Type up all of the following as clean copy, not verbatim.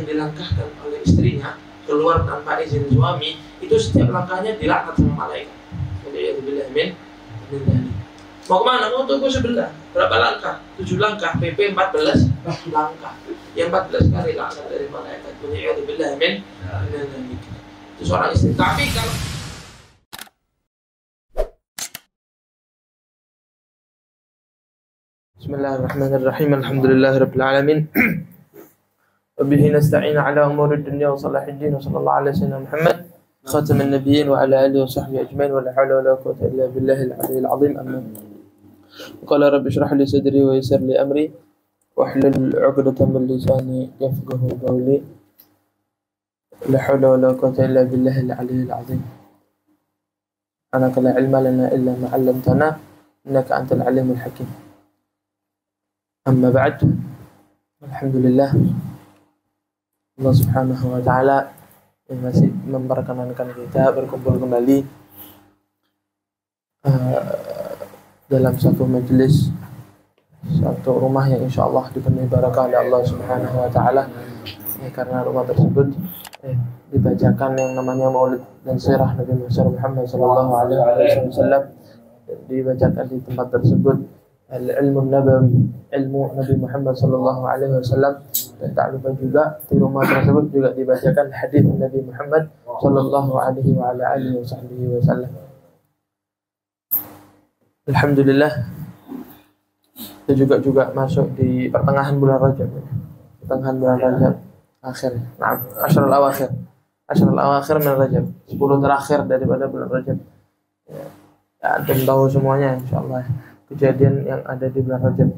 yang dilangkahkan oleh istrinya keluar tanpa izin suami, itu setiap langkahnya dilaknat sama malaikat. Jadi min mau kemana? Mau tunggu sebelah. Berapa langkah? 7 langkah. PP 14 langkah. Yang 14 kali laknat dari malaikat. Min itu seorang istri. Tapi kalau Bismillahirrahmanirrahim. Alhamdulillahirabbil alamin. Wa bihi nasta'in 'ala umuri dunya wa salahid din. Wa sallallahu ala sayyidina Muhammad khataman nabiyyin wa ala alihi wa sahbihi ajmain. Wa la haula wa la quwwata illa billahil 'aliyyil 'azim. Amma. Qala rabbi shrah li sadri wa yassir li amri wahlul 'uqdatam min lisani yafqahu qawli. La haula wa la quwwata illa billahil 'aliyyil 'azim. Anaka la 'ilma lana illa ma 'allamtana innaka antal 'alimul hakim. Amma ba'd. Alhamdulillah, Allah subhanahu wa ta'ala yang masih memperkenankan kita berkumpul kembali dalam satu majelis, satu rumah yang insya Allah dipenuhi barakah oleh Allah subhanahu wa ta'ala. Karena rumah tersebut dibacakan yang namanya maulid dan sirah Nabi Muhammad sallallahu alaihi wasallam, dibacakan di tempat tersebut al-ilmu nabawi, ilmu Nabi Muhammad sallallahu alaihi wasallam, dan tak lupa juga di rumah tersebut juga dibacakan hadis Nabi Muhammad sallallahu alaihi wa ala alihi wasallam. Alhamdulillah, kita juga masuk di pertengahan bulan Rajab. Pertengahan bulan Rajab akhir. Nah, Asyrul awakhir min Rajab. 10 terakhir daripada bulan Rajab. Ya, dan tahu semuanya insyaallah. Kejadian yang ada di bulan Rajab,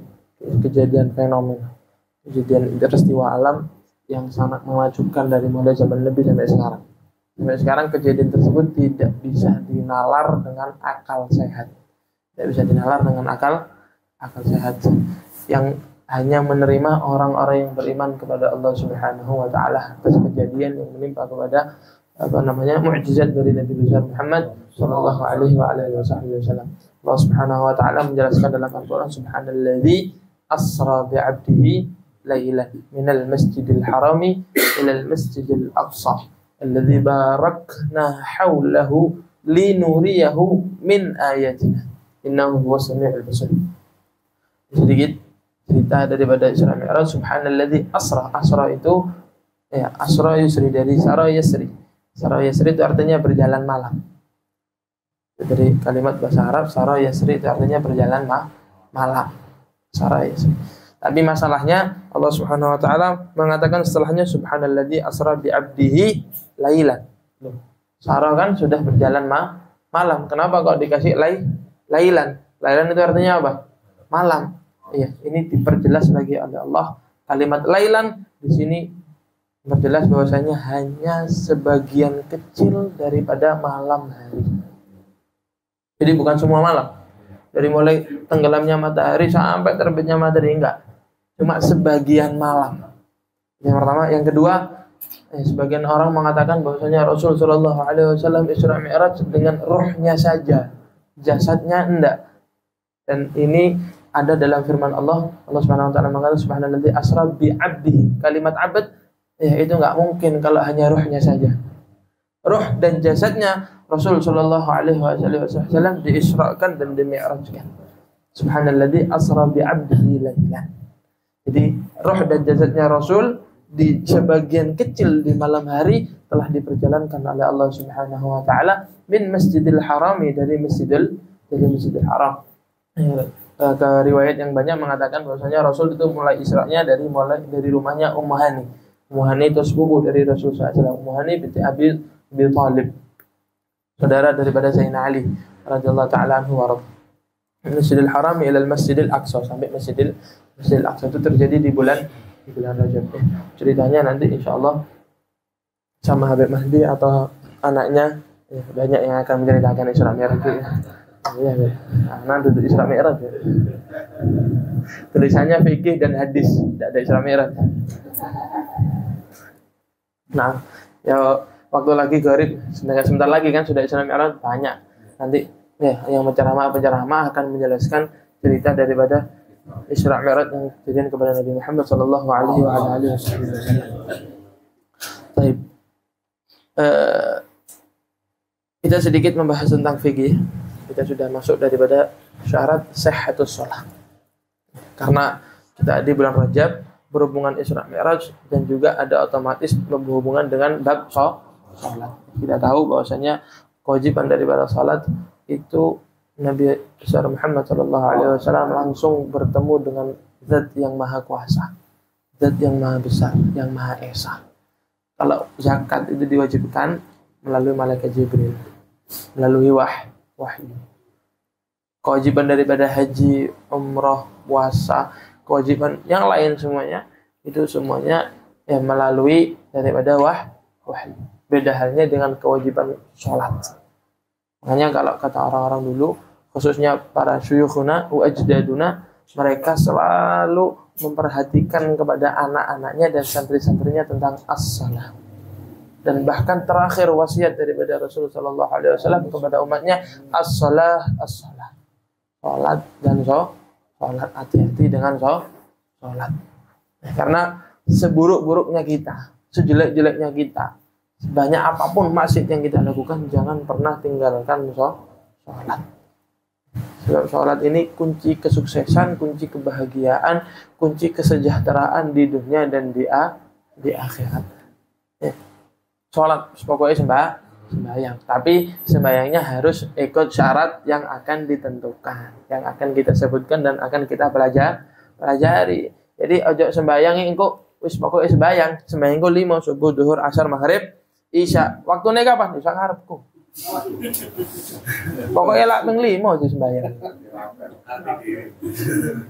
kejadian fenomena, kejadian peristiwa alam yang sangat mengejutkan dari mulai zaman Nabi sampai sekarang. Sampai sekarang kejadian tersebut tidak bisa dinalar dengan akal sehat. Tidak bisa dinalar dengan akal sehat. Yang hanya menerima orang-orang yang beriman kepada Allah Subhanahu wa taala atas kejadian yang menimpa kepada mukjizat dari Nabi besar Muhammad sallallahu alaihi wa alihi wasallam. Allah Subhanahu wa ta'ala menjelaskan dalam Al-Quran, Subhanalladzi asra bi'abdihi laylan minal masjidil harami ilal masjidil aqsa alladzi barakna hawlahu linuriyahu min ayatina innahu huwas sami'ul basir. Sedikit cerita daripada Isra Mi'raj. Subhanalladzi asra itu asra yusri, dari sara yasri. Sara yasri itu artinya berjalan malam. Dari kalimat bahasa Arab, sara yasri itu artinya berjalan malam. Sara yasri. Tapi masalahnya Allah Subhanahu wa taala mengatakan setelahnya subhanalladzi asra bi 'abdihi lailan. Sara kan sudah berjalan malam. Kenapa kok dikasih lailan? Lailan itu artinya apa? Malam. Iya, ini diperjelas lagi oleh Allah. Kalimat lailan di sini berjelas bahwasanya hanya sebagian kecil daripada malam hari. Jadi bukan semua malam. Dari mulai tenggelamnya matahari sampai terbitnya matahari, enggak. Cuma sebagian malam. Yang pertama, yang kedua, sebagian orang mengatakan bahwasanya Rasul sallallahu alaihi wasallam Isra Mi'raj dengan ruhnya saja. Jasadnya enggak. Dan ini ada dalam firman Allah. Allah Subhanahu wa taala mengatakan subhanalladzi asra bi 'abdihi. Kalimat 'abd itu enggak mungkin kalau hanya ruhnya saja. Ruh dan jasadnya Rasul sallallahu alaihi wasallam diisrakan dan dimi'rajkan. Subhanalladzi asra bi 'abdihi lailan. Jadi ruh dan jasadnya Rasul di sebagian kecil di malam hari telah diperjalankan oleh Allah Subhanahu wa taala min Masjidil Harami, dari Masjidil Haram. Ke riwayat yang banyak mengatakan bahwasanya Rasul itu mulai Isra'nya dari rumahnya Ummu Hani. Ummu Hani itu sepupu dari Rasul sallallahu alaihi wasallam. Ummu Hani binti Abi Thalib, saudara daripada Sayyidina Ali radhiyallahu taala anhu wa radha. Masjidil Haram ila Masjidil Aqsa, sampai Masjidil Aqsa itu terjadi di bulan Rajab. Ceritanya nanti insyaallah sama Habib Mahdi atau anaknya, banyak yang akan menceritakan Isra Mi'raj itu. Iya. Nanti itu Isra Mi'raj. Tulisannya fikih dan hadis, tidak ada Isra Mi'raj. Nah, ya waktu lagi garib, sebentar lagi kan sudah Isra Mi'raj banyak. Nanti yang penceramah akan menjelaskan cerita daripada Isra Mi'raj yang terjadi kepada Nabi Muhammad sallallahu alaihi wasallam. Baik. Eh, kita sedikit membahas tentang fikih. Kita sudah masuk daripada syarat sihhatus shalah. Karena kita di bulan Rajab berhubungan Isra Mi'raj dan juga ada otomatis berhubungan dengan bab salat. Kita tahu bahwasanya kewajiban daripada salat itu Nabi besar Muhammad sallallahu alaihi wasallam langsung bertemu dengan Zat yang Maha Kuasa, Zat yang Maha Besar, yang Maha Esa. Kalau zakat itu diwajibkan melalui malaikat Jibril, melalui wahyu. Kewajiban daripada haji, umrah, puasa, kewajiban yang lain semuanya itu semuanya melalui daripada wahyu. Beda halnya dengan kewajiban sholat. Makanya kalau kata orang-orang dulu, khususnya para syuyukhuna wa ajdaduna, mereka selalu memperhatikan kepada anak-anaknya dan santri-santrinya tentang as-salah. Dan bahkan terakhir wasiat daripada Rasulullah sallallahu alaihi wasallam kepada umatnya, as-salah, as-salah. Salat dan salat, hati-hati dengan salat. Karena seburuk-buruknya kita, sejelek-jeleknya kita, sebanyak apapun maksiat yang kita lakukan, jangan pernah tinggalkan salat. Sebab salat ini kunci kesuksesan, kunci kebahagiaan, kunci kesejahteraan di dunia dan di akhirat. Salat pokoknya sembahyang, tapi sembahyangnya harus ikut syarat yang akan ditentukan, yang akan kita sebutkan dan akan kita pelajari. Jadi ojo sembahyang engko wis pokoknya sembahyang engko 5 subuh, zuhur, asar, maghrib, isya. Waktune kapan? Isya ngarepku. Pokoknya lak ping 5 aja sembahyang.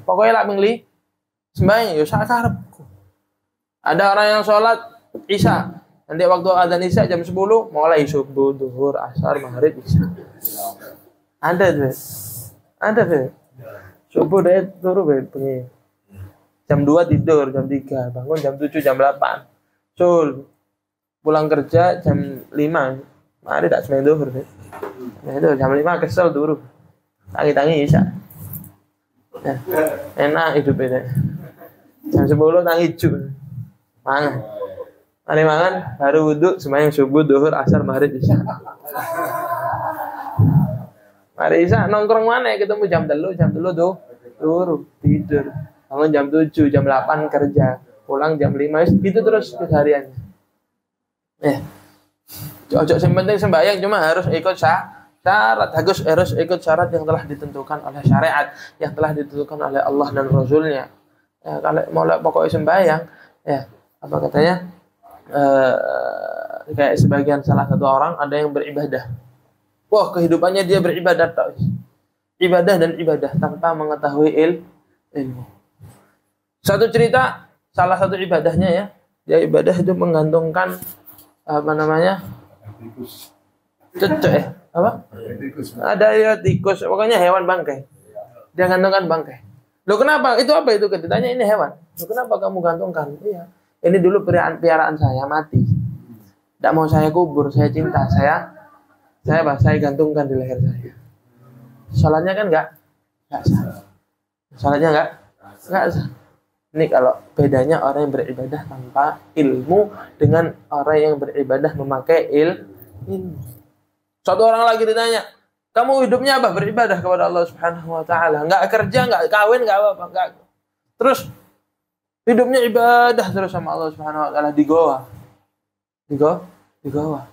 Pokoknya lak ping 5 sembahyang yo sak karepku. Ada orang yang sholat isya, nanti waktu adzan isya jam 10 mulai subuh, zuhur, asar, maghrib, isya. Ada tuh. Subuh deh turu bengi. Jam 2 tidur, jam 3 bangun, jam 7, jam 8. Pulang kerja jam 5. Mari tak sembahyang zuhur deh. Nah itu jam 5 kesel turu. Tangi-tangi isya. Nah, enak hidup ini. Jam 10 tangi juk. Mari mangan, baru wudhu, sembahyang subuh, zuhur, asar, maghrib, isya. Mari isya nongkrong mana ketemu jam 3 tuh turu, tidur. Bangun jam 7, jam 8 kerja. Pulang jam 5, gitu terus kesehariannya. Ojo yang penting sembahyang cuma harus ikut syarat, harus ikut syarat yang telah ditentukan oleh syariat, yang telah ditentukan oleh Allah dan Rasulnya. Ya, kalau mau pokoknya sembahyang, ya apa katanya? Kayak sebagian salah satu orang ada yang beribadah. Wah, kehidupannya dia beribadah terus. Ibadah dan ibadah tanpa mengetahui ilmu. Satu cerita, salah satu ibadahnya ya, dia ibadah itu menggantungkan apa namanya? Cecek apa? Ada ya tikus, pokoknya hewan bangkai. Dia gantungkan bangkai. Loh kenapa? Itu apa itu? Ditanya ini hewan. Loh kenapa kamu gantungkan? Iya. Ini dulu piaraan saya mati. Tidak mau saya kubur, saya cinta, saya gantungkan di leher saya. Salatnya kan enggak sah. Salatnya enggak sah. Ini kalau bedanya orang yang beribadah tanpa ilmu dengan orang yang beribadah memakai ilmu. Suatu orang lagi ditanya, kamu hidupnya apa? Beribadah kepada Allah Subhanahu wa taala. Enggak kerja, enggak kawin, enggak apa-apa, enggak. Terus hidupnya ibadah terus sama Allah Subhanahu wa taala di goa. Di goa.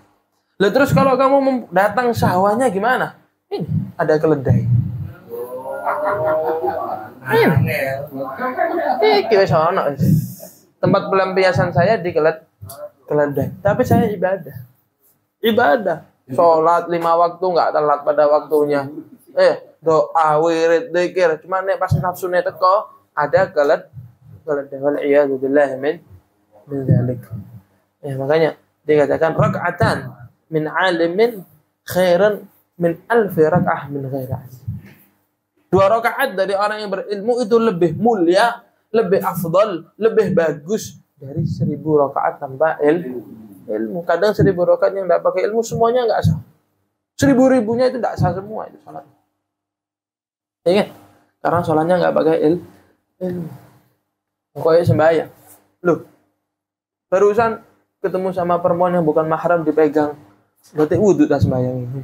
Lah terus kalau kamu datang sahwanya gimana? Ini ada keledai. Iki wis ono. Tempat pelampiasan saya di keledai. Tapi saya ibadah. Sholat 5 waktu enggak telat pada waktunya. Doa, wirid, zikir. Cuma nek pas nafsune teko ada keledai. Wal iyadu billahi min dzalik. Makanya dikatakan raka'atan min alimin khairan min alfi raka'ah min ghairi alim. 2 rakaat dari orang yang berilmu itu lebih mulia, lebih afdal, lebih bagus dari 1000 rakaat tanpa ilmu. Kadang 1000 rakaat yang tidak pakai ilmu semuanya enggak sah. 1000-ribunya itu tidak sah semua itu salat. Ingat, karena salatnya enggak pakai ilmu. Pokoknya sembahyang. Loh, barusan ketemu sama perempuan yang bukan mahram dipegang, berarti wudhu tak sembahyang ini.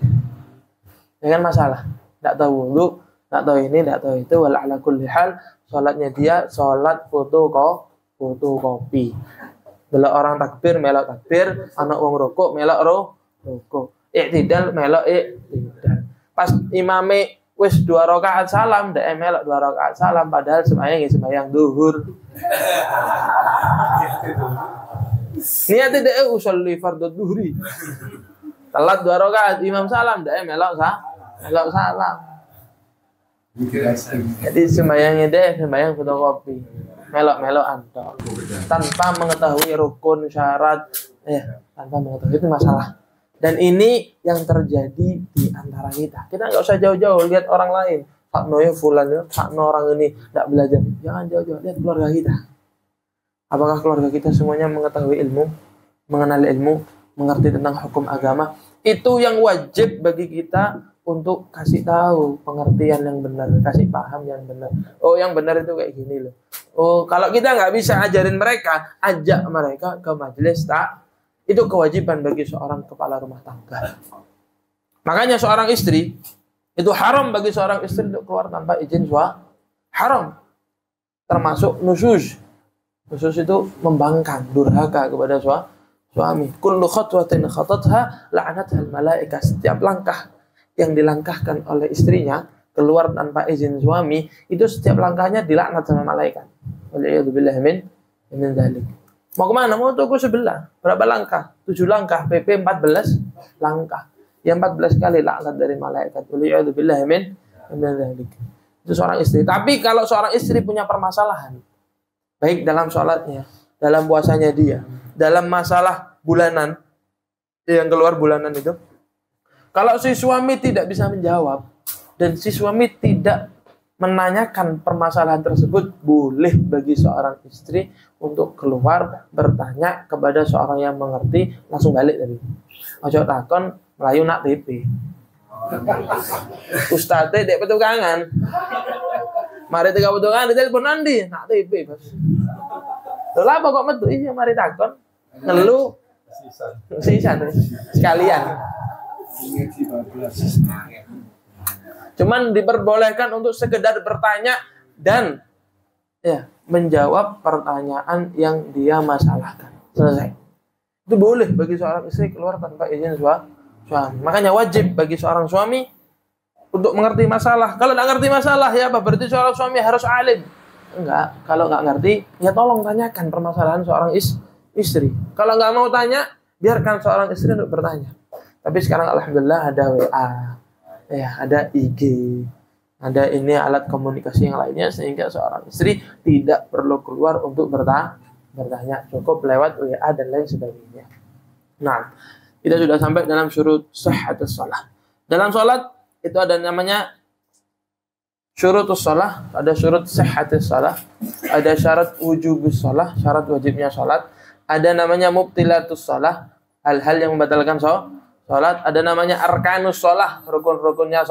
Ya kan masalah. Tidak tahu wudhu, tidak tahu ini, tidak tahu itu. Wala ala kulli hal, sholatnya dia sholat fotokopi. Delok orang takbir, melok takbir, anak wong rokok, melok rokok. Iktidal, melok iktidal. Pas imame wis 2 rakaat salam, ndak melok 2 rakaat salam, padahal sembahyang duhur. Niat tidak usolli fardhu duhri. Telat 2 rakaat imam salam, ndak melok salam. Jadi sembahyangnya deh sembahyang fotokopi. Melok-melokan tanpa mengetahui rukun syarat, tanpa mengetahui itu masalah. Dan ini yang terjadi di antara kita. Kita nggak usah jauh-jauh lihat orang lain. Pak Noyo fulan, Pak No orang ini nggak belajar. Jangan jauh-jauh lihat keluarga kita. Apakah keluarga kita semuanya mengetahui ilmu, mengenal ilmu, mengerti tentang hukum agama? Itu yang wajib bagi kita untuk kasih tahu pengertian yang benar, kasih paham yang benar. Oh, yang benar itu kayak gini loh. Oh, kalau kita nggak bisa ajarin mereka, ajak mereka ke majelis tak. Itu kewajiban bagi seorang kepala rumah tangga. Makanya seorang istri, itu haram bagi seorang istri untuk keluar tanpa izin suami. Haram. Termasuk nusyuz. Nusyuz itu membangkang, durhaka kepada suami. Kullu khatwatin khatatha la'anatha al-malaikah. Setiap langkah yang dilangkahkan oleh istrinya keluar tanpa izin suami, itu setiap langkahnya dilaknat sama malaikat. Waliyadzubillah min dzalik. Mau kemana? Mau toko sebelah. Berapa langkah? 7 langkah. PP 14 langkah. Yang 14 kali laknat dari malaikat. Waliyadzubillah min dzalik. Itu seorang istri. Tapi kalau seorang istri punya permasalahan, baik dalam sholatnya, dalam puasanya dia, dalam masalah bulanan, yang keluar bulanan itu, kalau si suami tidak bisa menjawab dan si suami tidak menanyakan permasalahan tersebut, boleh bagi seorang istri untuk keluar bertanya kepada seorang yang mengerti, langsung balik tadi. Ojo takon melayu nak TP. Ustadz dek petukangan. Mari tiga petukangan ditelepon nanti nak TP, Bos. Lha apa kok metu iya mari takon ngelu sisan sekalian. Cuman diperbolehkan untuk sekedar bertanya dan menjawab pertanyaan yang dia masalahkan. Selesai. Itu boleh bagi seorang istri keluar tanpa izin suami. Makanya wajib bagi seorang suami untuk mengerti masalah. Kalau nggak ngerti masalah, ya apa? Berarti seorang suami harus alim. Enggak. Kalau nggak ngerti, ya tolong tanyakan permasalahan seorang istri. Kalau nggak mau tanya, biarkan seorang istri untuk bertanya. Tapi sekarang alhamdulillah ada WA, ada IG, ada ini alat komunikasi yang lainnya, sehingga seorang istri tidak perlu keluar untuk bertanya, cukup lewat WA dan lain sebagainya. Nah, kita sudah sampai dalam syurut sihhatus shalah. Dalam sholat itu ada namanya syurutus shalah, ada syurut sihhatus shalah, ada syarat wujubus shalah, syarat wajibnya sholat, ada namanya mubtilatus shalah, hal-hal yang membatalkan sholat, ada namanya arkanus sholah, rukun-rukunnya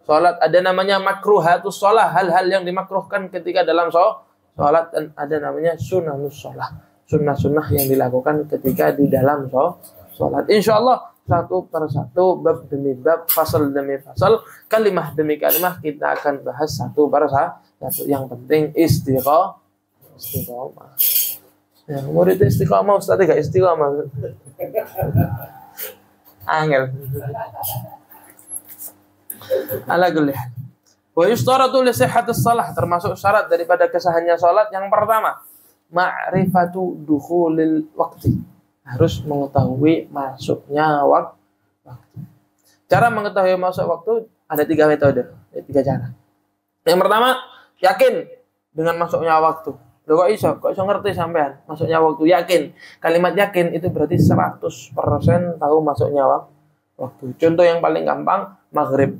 sholat, ada namanya makruhatus sholah, hal-hal yang dimakruhkan ketika dalam sholat, dan ada namanya sunanus sholah, sunnah-sunnah yang dilakukan ketika di dalam sholat. Insyaallah satu persatu, bab demi bab, fasal demi fasal, kalimah demi kalimah kita akan bahas satu persatu. Yang penting istiqomah. Ya, murid istiqomah, ustaz gak istiqomah. Angel. Ala kulli hal. Wa yustaratu li sihhatis shalah, termasuk syarat daripada kesahannya salat yang pertama, ma'rifatu dukhulil waqti. Harus mengetahui masuknya waktu. Cara mengetahui masuk waktu ada 3 metode, 3 cara. Yang pertama, yakin dengan masuknya waktu. Loh, kok iso ngerti sampean masuknya waktu? Yakin. Kalimat yakin itu berarti 100% tahu masuknya waktu. Contoh yang paling gampang, maghrib.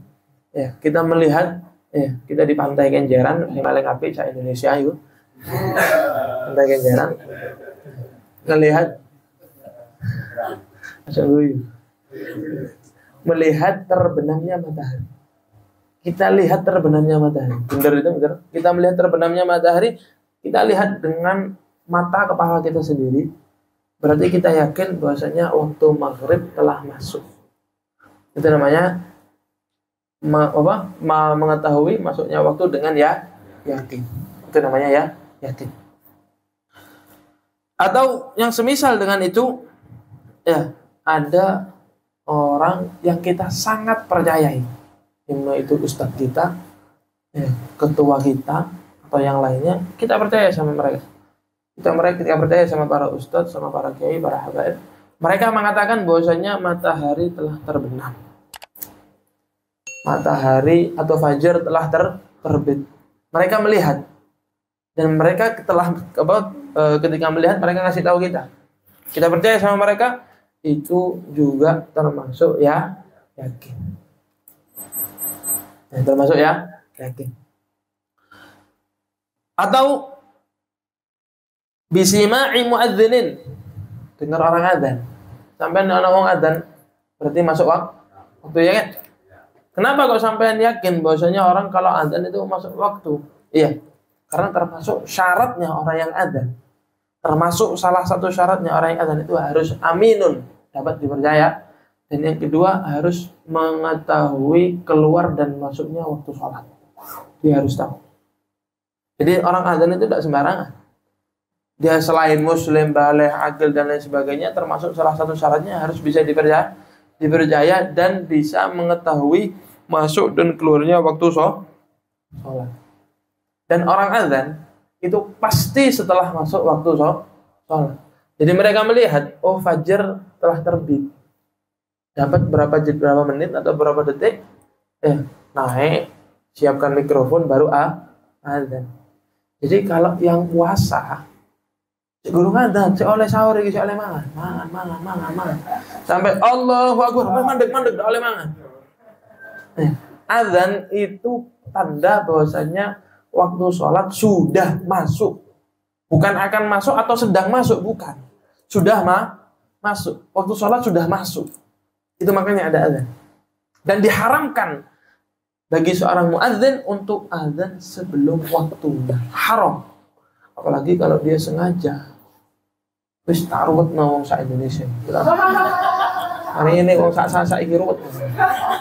Ya, kita melihat kita di Pantai Kenjeran, yang paling apik sa Indonesia yuk. Pantai Kenjeran. Melihat terbenamnya matahari. Kita lihat terbenamnya matahari. Benar itu, benar. Kita melihat terbenamnya matahari, kita lihat dengan mata kepala kita sendiri, berarti kita yakin bahwasanya waktu maghrib telah masuk. Itu namanya mengetahui masuknya waktu dengan yakin. Itu namanya yakin. Atau yang semisal dengan itu, ya, ada orang yang kita sangat percayai, itu ustadz kita, ya, ketua kita, atau yang lainnya, kita percaya sama mereka. Kita percaya sama para ustadz, sama para kiai, para habaib. Mereka mengatakan bahwasanya matahari telah terbenam, matahari atau fajar telah terbit. Mereka melihat, dan mereka ketika melihat mereka ngasih tahu kita. Kita percaya sama mereka, itu juga termasuk yakin. Termasuk yakin. Atau bisima'i muadzinin, dengar orang adzan. Sampai orang adzan berarti masuk waktu, ya kan? Kenapa kok sampean yakin bahwasanya orang kalau adzan itu masuk waktu? Iya, karena termasuk syaratnya orang yang adzan. Termasuk salah satu syaratnya orang yang adzan itu harus aminun, dapat dipercaya. Dan yang kedua harus mengetahui keluar dan masuknya waktu sholat. Dia harus tahu. Jadi orang adzan itu tidak sembarangan. Dia selain muslim, baligh, aqil dan lain sebagainya, termasuk salah satu syaratnya harus bisa dipercaya dan bisa mengetahui masuk dan keluarnya waktu sholat. Dan orang adzan itu pasti setelah masuk waktu sholat. Jadi mereka melihat, oh fajar telah terbit. Dapat berapa menit atau berapa detik, naik, siapkan mikrofon, baru adzan. Jadi kalau yang puasa, guru adzan, oleh sahur iki, oleh mangan. Sampai Allahu Akbar, mandek dak oleh mangan. Adzan itu tanda bahwasanya waktu sholat sudah masuk. Bukan akan masuk atau sedang masuk, bukan. Sudah masuk. Waktu sholat sudah masuk. Itu makanya ada adzan. Dan diharamkan bagi seorang muadzin untuk adzan sebelum waktunya. Haram. Apalagi kalau dia sengaja. Wis taruh wong sak Indonesia. Hari ini wong sak iki ruwet.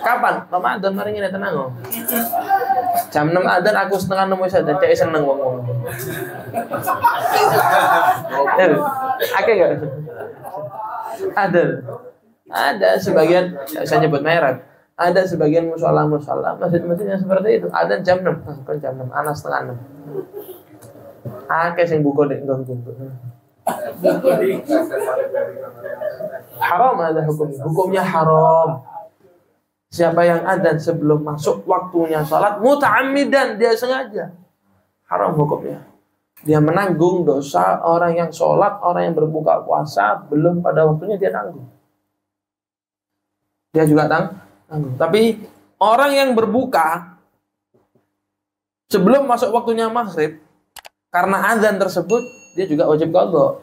Kapan? Ramadan mari ngene tenang kok. Jam 6 adzan aku setengah 6 wis ada cek seneng wong. Akeh gak? Ada sebagian, saya nyebut merek. Ada sebagian mushola masjid-masjid yang seperti itu. Adzan jam 6. Kan jam 6, ana setengah 6. Akeh sing buka nek nggon. Haram ada hukumnya haram. Siapa yang adzan sebelum masuk waktunya sholat muta'ammidan, dia sengaja, haram hukumnya. Dia menanggung dosa orang yang sholat, orang yang berbuka puasa belum pada waktunya, dia tanggung. Dia juga tanggung. Tapi orang yang berbuka sebelum masuk waktunya maghrib, karena adzan tersebut, dia juga wajib qadha.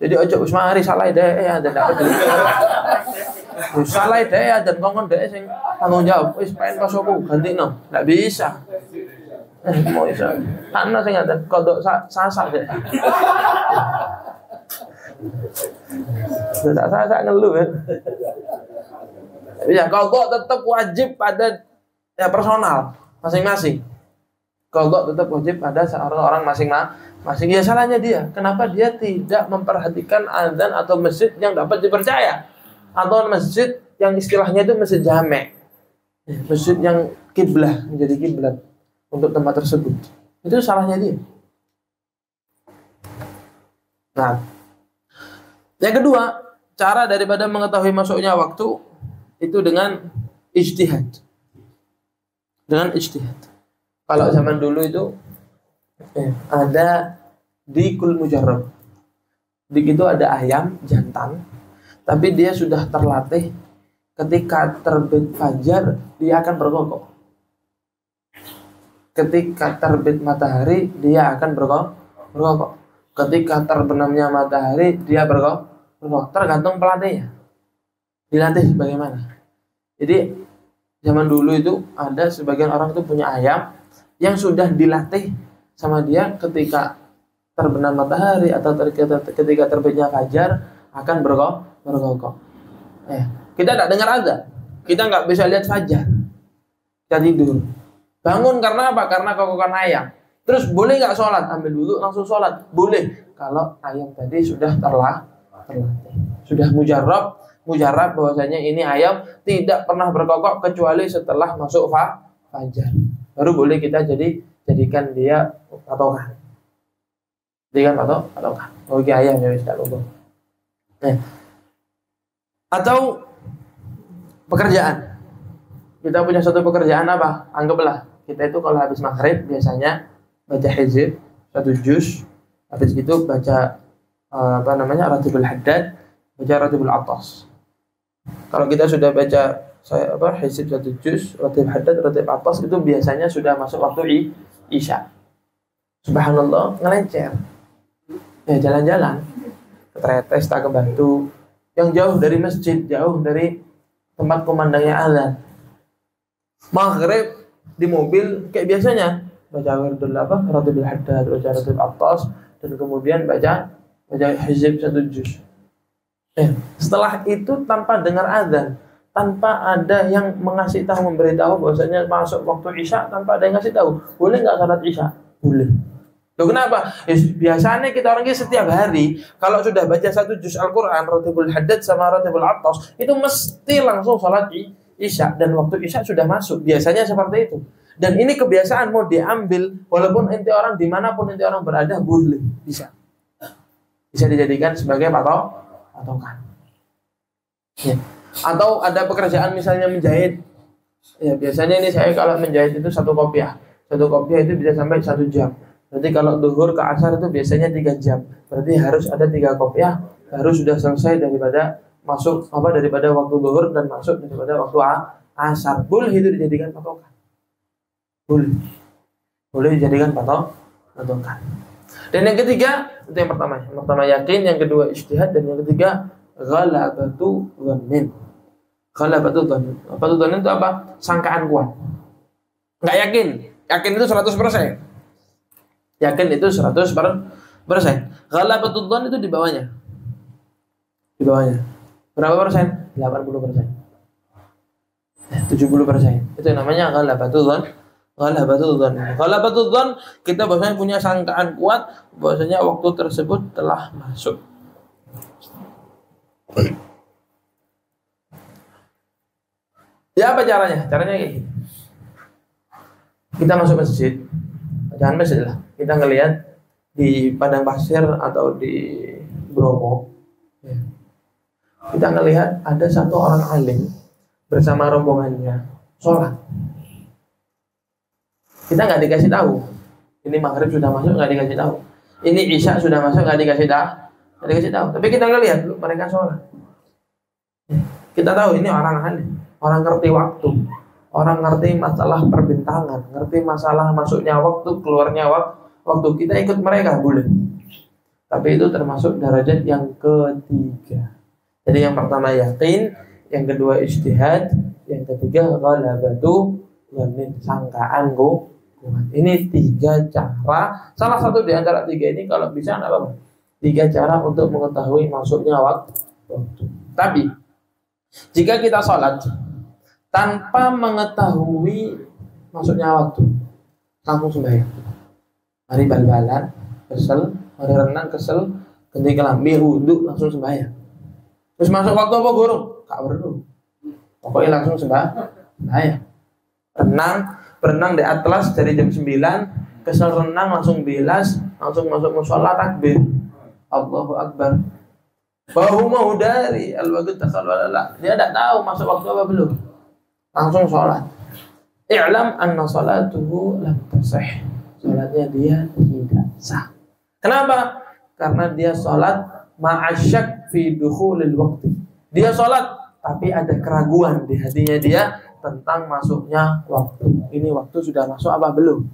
Jadi ojo wis mari salah dhewe adzan dapat duit. Wis salah dhewe adzan kongkon dhewe sing tanggung jawab. Wis pengen posoku gantikno. Enggak bisa. Mau bisa. Ana sing adzan qadha sasak dhewe. Tidak sasak ngeluh ya. Ya qadha tetap wajib pada personal masing-masing. Qadha tetap wajib pada orang masing-masing. Ya salahnya dia. Kenapa dia tidak memperhatikan adzan atau masjid yang dapat dipercaya, atau masjid yang istilahnya itu masjid jamek, masjid yang kiblah, menjadi kiblat untuk tempat tersebut. Itu salahnya dia. Nah, yang kedua, cara daripada mengetahui masuknya waktu itu dengan ijtihad. Dengan ijtihad. Kalau zaman dulu itu ada dikul mujarrab. Dik itu ada ayam jantan, tapi dia sudah terlatih ketika terbit fajar dia akan berkokok. Ketika terbit matahari dia akan berkokok. Ketika terbenamnya matahari dia berkokok. Tergantung pelatihnya. Dilatih bagaimana. Jadi zaman dulu itu ada sebagian orang itu punya ayam yang sudah dilatih sama dia ketika terbenam matahari atau ketika terbitnya fajar, akan berkokok. Kita tidak dengar azan, kita nggak bisa lihat fajar, kita tidur. Bangun karena apa? Karena kokokan ayam. Terus boleh nggak sholat? Ambil dulu langsung sholat. Boleh kalau ayam tadi sudah terlatih, sudah mujarab bahwasanya ini ayam tidak pernah berkokok kecuali setelah masuk fajar. Baru boleh kita jadikan dia patokan. Jadikan patokan. Bagi ayam ya bisa logo. Atau pekerjaan. Kita punya satu pekerjaan apa? Anggaplah kita itu kalau habis maghrib biasanya baca hizib 1 juz, habis itu baca Ratibul Haddad, baca Ratibul Atas. Kalau kita sudah baca hizib 1 juz, Ratibul Haddad, Ratibul Atas, itu biasanya sudah masuk waktu Isya. Subhanallah, ngelencer. Jalan-jalan ke Tretes, tak ke Batu, yang jauh dari masjid, jauh dari tempat kumandangnya azan. Maghrib di mobil kayak biasanya baca Ratibul Haddad, baca Ratibul Atas, dan kemudian baca hizib 1 juz. Setelah itu tanpa dengar azan, tanpa ada yang memberitahu bahwasanya masuk waktu Isya, tanpa ada yang ngasih tahu, boleh nggak salat Isya? Boleh. Loh, kenapa? Biasanya kita orang ini setiap hari kalau sudah baca 1 juz Al-Quran, Ratibul Haddad sama Ratibul Atas, itu mesti langsung salat Isya, dan waktu Isya sudah masuk. Biasanya seperti itu. Dan ini kebiasaan mau diambil, walaupun ente orang dimanapun ente orang berada, boleh, bisa dijadikan sebagai patokan. Atau ada pekerjaan misalnya menjahit. Biasanya ini saya kalau menjahit itu 1 kopiah. 1 kopiah itu bisa sampai 1 jam. Berarti kalau duhur ke asar itu biasanya 3 jam. Berarti harus ada 3 kopiah, harus sudah selesai daripada waktu duhur dan masuk daripada waktu asar. Boleh itu dijadikan patokan. Boleh dijadikan patokan. Dan yang ketiga, itu yang pertama. Yang pertama yakin, yang kedua ijtihad, dan yang ketiga ghalabatu dhannin. Ghalabatu dhannin. Ghalabatu dhannin itu apa? Sangkaan kuat. Enggak yakin. Yakin itu 100%. Yakin itu 100%. Ghalabatu dhannin itu di bawahnya. Berapa persen? 80%. 70%. Itu namanya ghalabatu dhannin. Ghalabatul dzan, kita bahasanya punya sangkaan kuat bahwasanya waktu tersebut telah masuk. Ya, apa caranya? Caranya kayak gini. Kita masuk masjid. Jangan masjid lah. Kita ngelihat di padang pasir atau di Bromo. Kita ngelihat ada satu orang alim bersama rombongannya sholat. Kita nggak dikasih tahu. Ini maghrib sudah masuk, nggak dikasih tahu. Ini isya sudah masuk, nggak dikasih tahu. Tapi kita ngelihat mereka sholat. Kita tahu ini orang alim, orang ngerti waktu, orang ngerti masalah perbintangan, ngerti masalah masuknya waktu, keluarnya waktu. Kita ikut mereka boleh. Tapi itu termasuk derajat yang ketiga. Jadi yang pertama yakin, yang kedua ijtihad, yang ketiga ghalabatu dhannin, sangkaan kuat. Ini 3 cara. Salah satu di antara 3 ini kalau bisa apa? 3 cara untuk mengetahui masuknya waktu. Tapi jika kita sholat tanpa mengetahui masuknya waktu, langsung sembahyang. Mari bal-balan, kesel, mari renang, kesel, ganti kelambi, wudu, langsung sembahyang. Terus masuk waktu apa gurung? Gak perlu. Pokoknya langsung sembahyang. Berenang di Atlas dari jam 9, kesel renang langsung bilas, langsung masuk mushola takbir. Allahu Akbar. Bahu mau dari al-waqt takhallala. Dia tidak tahu masuk waktu apa belum. Langsung sholat. I'lam anna salatuhu lam tasih. Sholatnya dia tidak sah. Kenapa? Karena dia sholat ma'asyak fi dukhulil waqti. Dia sholat tapi ada keraguan di hatinya dia tentang masuknya waktu. Ini waktu sudah masuk apa belum?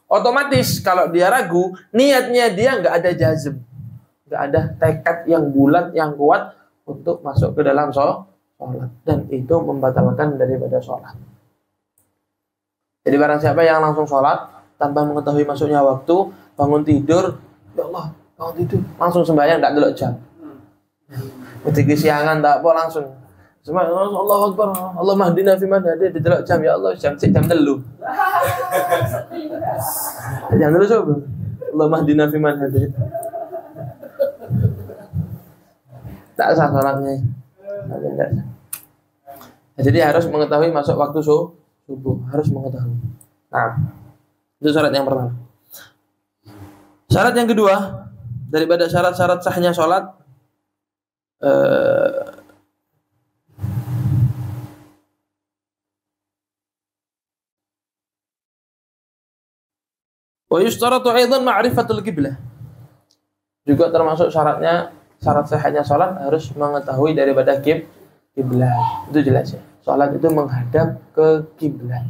Otomatis kalau dia ragu, niatnya dia nggak ada jazm, nggak ada tekad yang bulat, yang kuat untuk masuk ke dalam sholat, dan itu membatalkan daripada sholat. Jadi barang siapa yang langsung sholat tanpa mengetahui masuknya waktu, bangun tidur, ya Allah, bangun tidur, langsung sembahyang, nggak delok jam. Ketika siangan tak apa langsung. Semua Allahu Akbar, Allah mahdina fi man hadi didelok jam ya Allah jam 3 jam 3. Jam 3 coba. Allah mahdina fi man hadi. Tak sah salatnya. Tidak sah. Jadi harus mengetahui masuk waktu subuh, harus mengetahui. Nah, itu syarat yang pertama. Syarat yang kedua daripada syarat-syarat sahnya sholat, wa yushtaratu aidan ma'rifatul qiblah. Juga termasuk syaratnya, syarat sahnya sholat harus mengetahui daripada kiblat. Itu jelas ya. Sholat itu menghadap ke kiblat.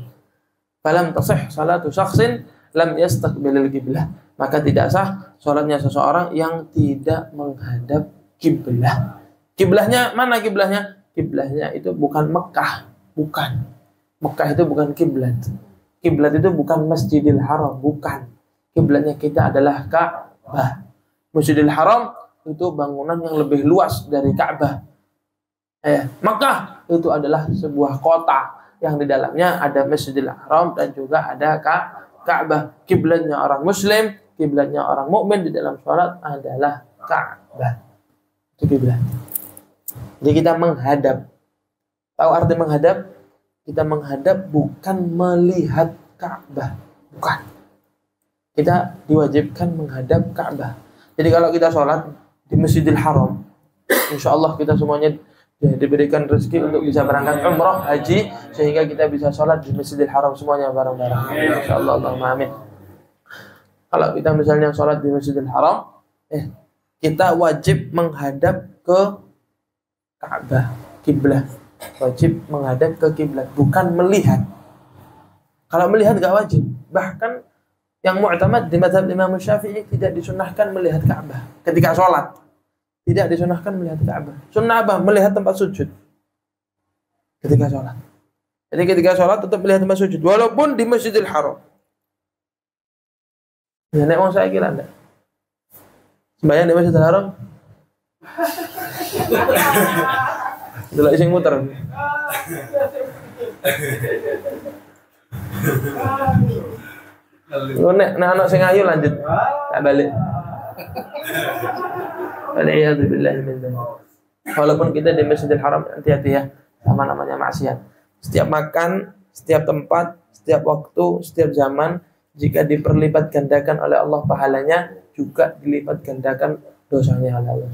Falam tasih salatu syakhsin lam yastaqbilil kiblah. Maka tidak sah sholatnya seseorang yang tidak menghadap kiblah. Kiblahnya mana kiblahnya? Kiblahnya itu bukan Mekah, bukan. Mekah itu bukan kiblat. Kiblat itu bukan Masjidil Haram, bukan. Kiblatnya kita adalah Ka'bah. Masjidil Haram itu bangunan yang lebih luas dari Ka'bah. Mekah itu adalah sebuah kota yang di dalamnya ada Masjidil Haram dan juga ada Ka'bah. Kiblatnya orang Muslim, kiblatnya orang mukmin di dalam sholat adalah Ka'bah. Itu kiblat. Jadi kita menghadap. Tahu arti menghadap? Kita menghadap bukan melihat Ka'bah, bukan. Kita diwajibkan menghadap Ka'bah. Jadi kalau kita sholat di Masjidil Haram, insya Allah kita semuanya diberikan rezeki untuk bisa berangkat umrah, haji, sehingga kita bisa sholat di Masjidil Haram semuanya bareng-bareng. Insya Allah, Allahumma amin. Kalau kita misalnya sholat di Masjidil Haram, kita wajib menghadap ke Ka'bah, kiblat. Wajib menghadap ke kiblat, bukan melihat. Kalau melihat gak wajib. Bahkan yang mu'tamad di mazhab Imam Syafi'i tidak disunahkan melihat Ka'bah ketika sholat. Tidak disunahkan melihat Ka'bah. Sunnah apa? Melihat tempat sujud ketika sholat. Jadi ketika sholat tetap melihat tempat sujud, walaupun di Masjidil Haram. Ya, nek wong saya kira enggak. Sembahyang di Masjidil Haram. Delok sing muter. Nek anak sing ayu lanjut. Tak balik. Waliyadzubillah min dzalik. Walaupun kita di Masjidil Haram, hati-hati ya sama namanya maksiat. Setiap makan, setiap tempat, setiap waktu, setiap zaman, jika diperlipat gandakan oleh Allah pahalanya, juga dilipat gandakan dosanya oleh Allah.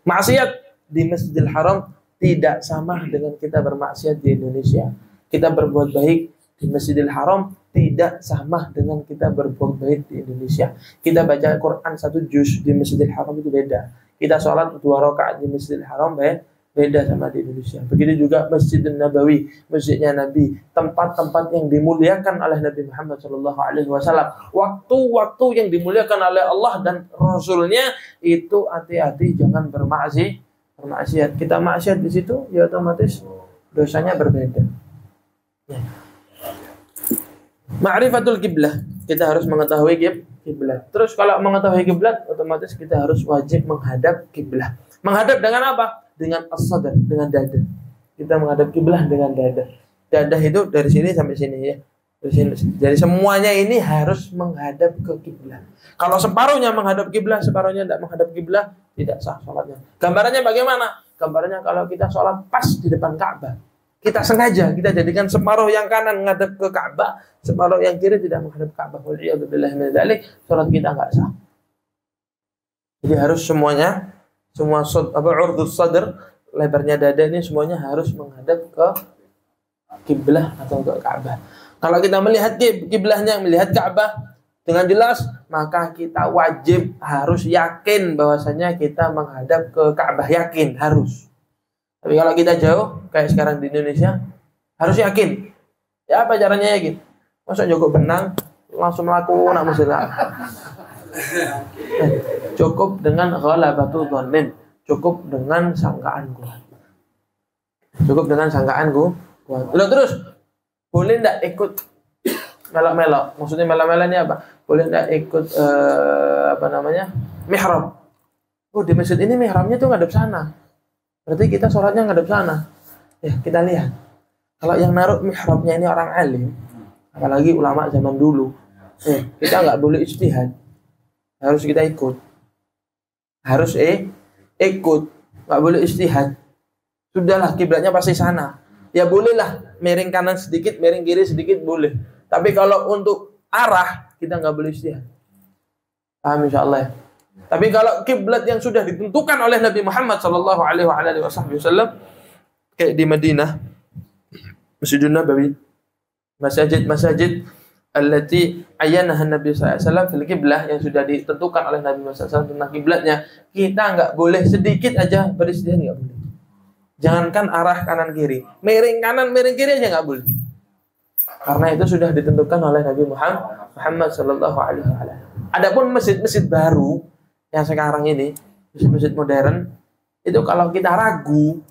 Maksiat di Masjidil Haram tidak sama dengan kita bermaksiat di Indonesia. Kita berbuat baik di Masjidil Haram tidak sama dengan kita berbuat baik di Indonesia. Kita baca Quran 1 juz di Masjidil Haram itu beda. Kita sholat 2 rakaat di Masjidil Haram beda sama di Indonesia. Begitu juga Masjidil Nabawi, masjidnya Nabi, tempat-tempat yang dimuliakan oleh Nabi Muhammad SAW. Waktu-waktu yang dimuliakan oleh Allah dan Rasulnya itu hati-hati jangan bermaksiat. Kita maksiat di situ, ya otomatis dosanya berbeda. Ya. Ma'rifatul kiblah, kita harus mengetahui kiblat. Terus kalau mengetahui kiblat, otomatis kita harus wajib menghadap kiblah. Menghadap dengan apa? Dengan as-sadr, dengan dada. Kita menghadap kiblah dengan dada. Dada itu dari sini sampai sini ya. Dari sini. Jadi semuanya ini harus menghadap ke kiblah. Kalau separuhnya menghadap kiblah, separuhnya tidak menghadap kiblah, tidak sah sholatnya. Gambarannya bagaimana? Gambarannya kalau kita sholat pas di depan Ka'bah. Kita sengaja, kita jadikan separuh yang kanan menghadap ke Ka'bah, separuh yang kiri tidak menghadap Ka'bah. Waliyadzubillah min dzalik, sholat kita enggak sah. Jadi harus semuanya, semua urdhus sadr, lebarnya dada ini semuanya harus menghadap ke kiblah atau ke Ka'bah. Kalau kita melihat kiblahnya, melihat Ka'bah dengan jelas, maka kita wajib harus yakin bahwasanya kita menghadap ke Ka'bah, yakin harus. Tapi kalau kita jauh, kayak sekarang di Indonesia, harus yakin. Ya apa caranya yakin? Masa Joko benang, langsung melakukan nak musilah. Cukup dengan ghalabatu dhannin, cukup dengan sangkaan kuat. Cukup dengan sangkaan kuat. Lalu terus, boleh enggak ikut melok-melok? Maksudnya melok-melok ini apa? Boleh enggak ikut mihrab? oh di masjid ini mihrabnya tuh ngadep sana, berarti kita sholatnya ngadep sana. Ya kita lihat, kalau yang naruh mihrabnya ini orang alim, apalagi ulama zaman dulu, kita nggak boleh ijtihad, harus kita ikut, harus ikut, nggak boleh ijtihad. Sudahlah kiblatnya pasti sana, ya bolehlah miring kanan sedikit, miring kiri sedikit boleh, tapi kalau untuk arah kita nggak boleh ijtihad. Paham insyaallah ya? Tapi kalau kiblat yang sudah ditentukan oleh Nabi Muhammad sallallahu alaihi wasallam, kayak di Madinah, Masjidun Nabawi, masjid-masjid allati ayyanaha Nabi sallallahu alaihi wasallam fil qiblah, yang sudah ditentukan oleh Nabi Muhammad sallallahu alaihi wasallam tentang kiblatnya, kita nggak boleh sedikit aja beristihad, nggak boleh. Jangankan arah kanan kiri, miring kanan miring kiri aja nggak boleh. Karena itu sudah ditentukan oleh Nabi Muhammad sallallahu alaihi wasallam. Adapun masjid-masjid baru yang sekarang ini, masjid-masjid modern, itu kalau kita ragu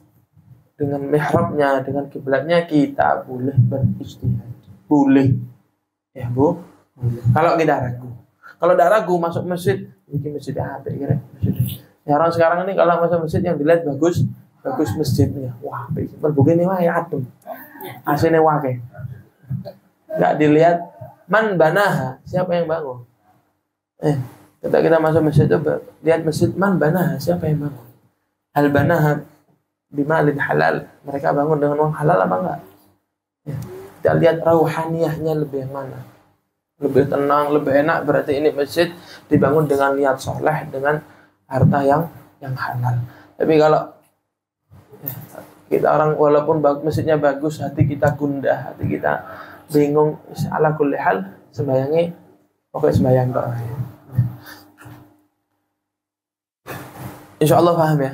dengan mihrabnya, dengan kiblatnya, kita boleh beristihad. Boleh. Ya, Bu. Boleh. Kalau kita ragu. Kalau tidak ragu masuk masjid, bikin masjid apa kira? Ya, orang sekarang ini kalau masuk masjid yang dilihat bagus masjidnya. Wah, begini mah ya adem. Asine wae. Enggak dilihat man banaha, siapa yang bangun. Ketika kita masuk masjid itu lihat masjid man banaha, siapa yang bangun. Hal banaha bimalin halal, mereka bangun dengan uang halal apa enggak? Kita lihat rauhaniyahnya lebih yang mana, lebih tenang, lebih enak, berarti ini masjid dibangun dengan niat soleh, dengan harta yang halal. Tapi kalau kita orang walaupun masjidnya bagus, hati kita gundah, hati kita bingung, ala kulli hal sembayangi, pokoknya sembayang doa. Insyaallah paham ya?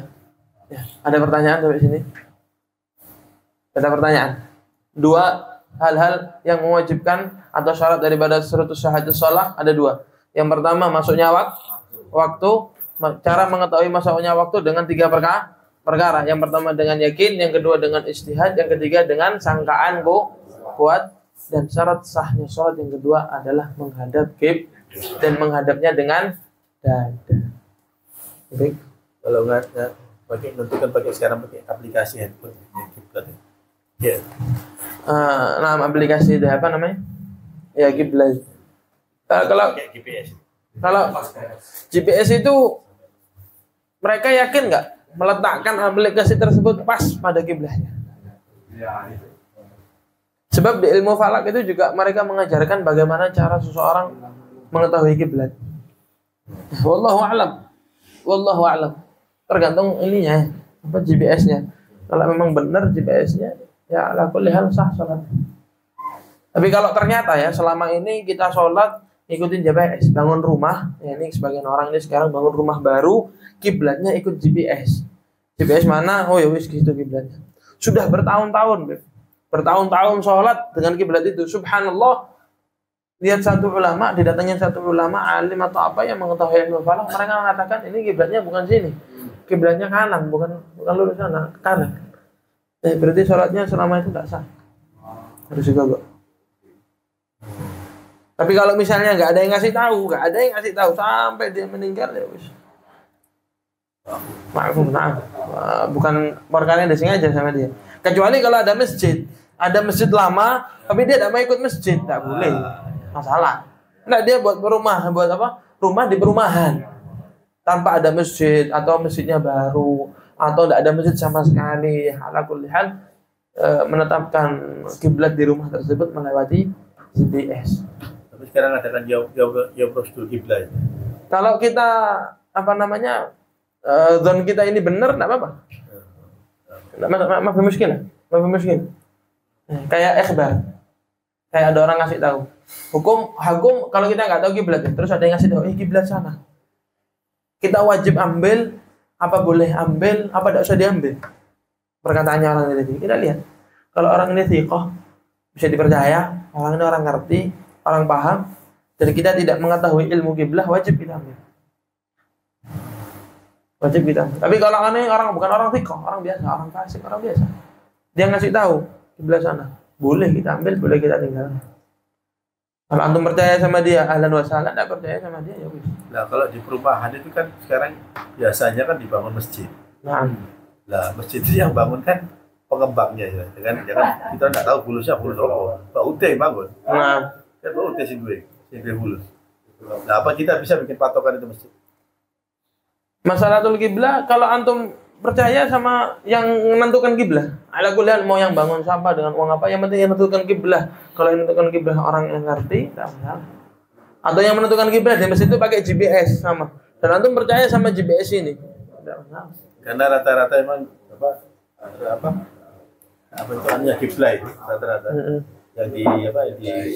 Ya, ada pertanyaan sampai sini? Ada pertanyaan? Dua hal-hal yang mewajibkan atau syarat daripada syurutus syahadat shalah ada dua. Yang pertama masuknya waktu, cara mengetahui masuknya waktu dengan tiga perkara. Yang pertama dengan yakin, yang kedua dengan ijtihad, yang ketiga dengan sangkaan kuat, dan syarat sahnya salat yang kedua adalah menghadap kiblat dan menghadapnya dengan dada. Baik. Kalau nggak pakai tentukan pakai sekarang pakai aplikasi handphone kiblat. Ya. Nama aplikasi itu apa namanya? Ya kiblat. Kalau GPS. Kalau GPS itu mereka yakin nggak meletakkan aplikasi tersebut pas pada kiblatnya? Ya, itu. Sebab di ilmu falak itu juga mereka mengajarkan bagaimana cara seseorang mengetahui kiblat. Wallahu a'lam. Wallahu a'lam. Tergantung ininya, apa GPS-nya. Kalau memang benar GPS-nya, ya ala kulli hal sah salat. Tapi kalau ternyata ya selama ini kita sholat ikutin GPS, bangun rumah, ya ini sebagian orang ini sekarang bangun rumah baru, kiblatnya ikut GPS. GPS mana? Oh ya wis gitu kiblatnya. Sudah bertahun-tahun sholat dengan kiblat itu. Subhanallah. Lihat satu ulama, didatangin satu ulama alim atau apa yang mengetahui ilmu falak, mereka mengatakan ini kiblatnya bukan sini. Kiblatnya kanan, bukan lurus sana, kanan. Berarti sholatnya selama itu tidak sah. Harus juga, Pak. Tapi kalau misalnya nggak ada yang ngasih tahu sampai dia meninggal ya wis. Maaf, bukan perkara yang disengaja sama dia. Kecuali kalau ada masjid lama, tapi dia tidak mau ikut masjid, tak boleh. Masalah. Nah dia buat apa? Rumah di perumahan. Tanpa ada masjid atau masjidnya baru atau tidak ada masjid sama sekali, ala kulli hal menetapkan kiblat di rumah tersebut melewati GPS. Tapi sekarang ada kan jauh prosedur kiblat. Kalau kita zon kita ini benar, tidak apa-apa. Maaf miskin. Kayak ikhbar. Kayak ada orang ngasih tahu. Hukum kalau kita nggak tahu kiblat, terus ada yang ngasih tahu, kiblat sana. Kita wajib ambil, apa boleh ambil, apa tidak usah diambil. Perkataannya orang ini. Kita lihat. Kalau orang ini thiqah, bisa dipercaya, orang ini orang ngerti, orang paham, dan kita tidak mengetahui ilmu kiblah, wajib kita ambil. Wajib kita ambil. Tapi kalau orang bukan orang thiqah, orang biasa, orang fasik, orang biasa. Dia ngasih tahu kiblat sana. Boleh kita ambil, boleh kita tinggalkan. Kalau antum percaya sama dia, ahlan wa sahlan. Tidak percaya sama dia, ya wis. Nah, kalau di perumahan itu kan sekarang biasanya kan dibangun masjid. Nah, Lah, masjid itu yang bangun kan pengembangnya ya kan? Ya kan kita nggak tahu bulusnya bulus apa. Pak Ute yang bangun. nah. Kan Pak Ute sih gue bulus. Nah, apa kita bisa bikin patokan itu masjid? Masalatul kiblah, kalau antum percaya sama yang menentukan kiblah, ala kuliah mau yang bangun sampah dengan uang apa, yang penting yang menentukan kiblah. Kalau yang menentukan kiblah orang yang ngerti, tidak masalah. Atau yang menentukan kiblah di masjid itu pakai GPS sama. Dan antum percaya sama GPS ini, tidak masalah. Karena rata-rata emang apa itu hanya kiblat itu rata-rata yang di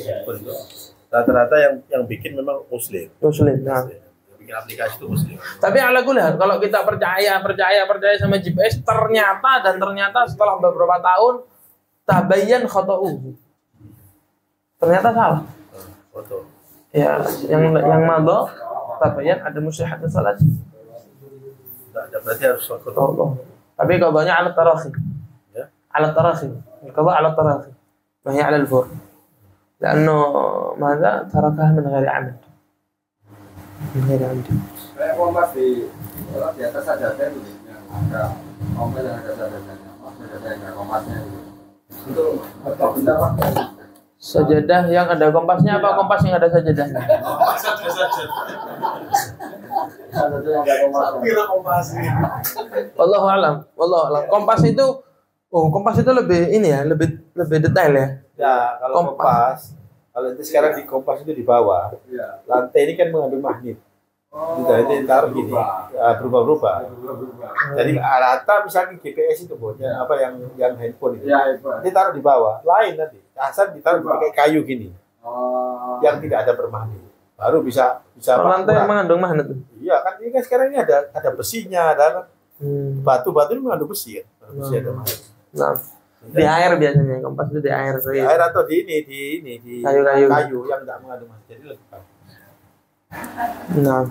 handphone itu rata-rata yang bikin memang muslim. Nah. Yang bikin aplikasi itu muslim. Tapi ala kuliah, kalau kita percaya sama GPS, ternyata setelah beberapa tahun tabayyan khata'uhu. Ternyata salah. Foto. Ya, yang madha tabayyan ada musyihat salat. Ada berarti harus foto. Allah. Tapi qadanya ala tarakhi. Ya. Ala tarakhi. Qada ala tarakhi. Ma hiya ala al-fur. لأنه ماذا تركها من غير عمد. من غير عمد. Kayak kompas di atas sajadah itu yang ada kompas yang ada sajadahnya, sajadah yang ada kompasnya itu. Itu apa benda Pak? Sajadah yang ada kompasnya apa kompas yang ada sajadahnya? Sajadah yang ada kompasnya. Wallahu alam. Kompas itu lebih ini ya, lebih detail ya. Ya, kalau kompas, kalau itu sekarang di kompas itu di bawah. Iya. Lantai ini kan mengandung magnet. Itu taruh gini, berubah-ubah. Jadi rata misalnya GPS itu bosnya apa yang handphone itu. Iya, itu. Ini taruh di bawah, lain nanti. Asal ditaruh pakai kayu gini, yang tidak ada bermagnet. Baru bisa Lantai akurat. mengandung magnet. Iya kan ini kan sekarang ini ada besinya, ada batu-batu ini mengandung besi ya. Besi ada magnet. Nah, di air biasanya kompas itu di air. Di air atau di Kayu-kayu. kayu yang tidak mengandung magnet. Jadi lebih bagus. Nah.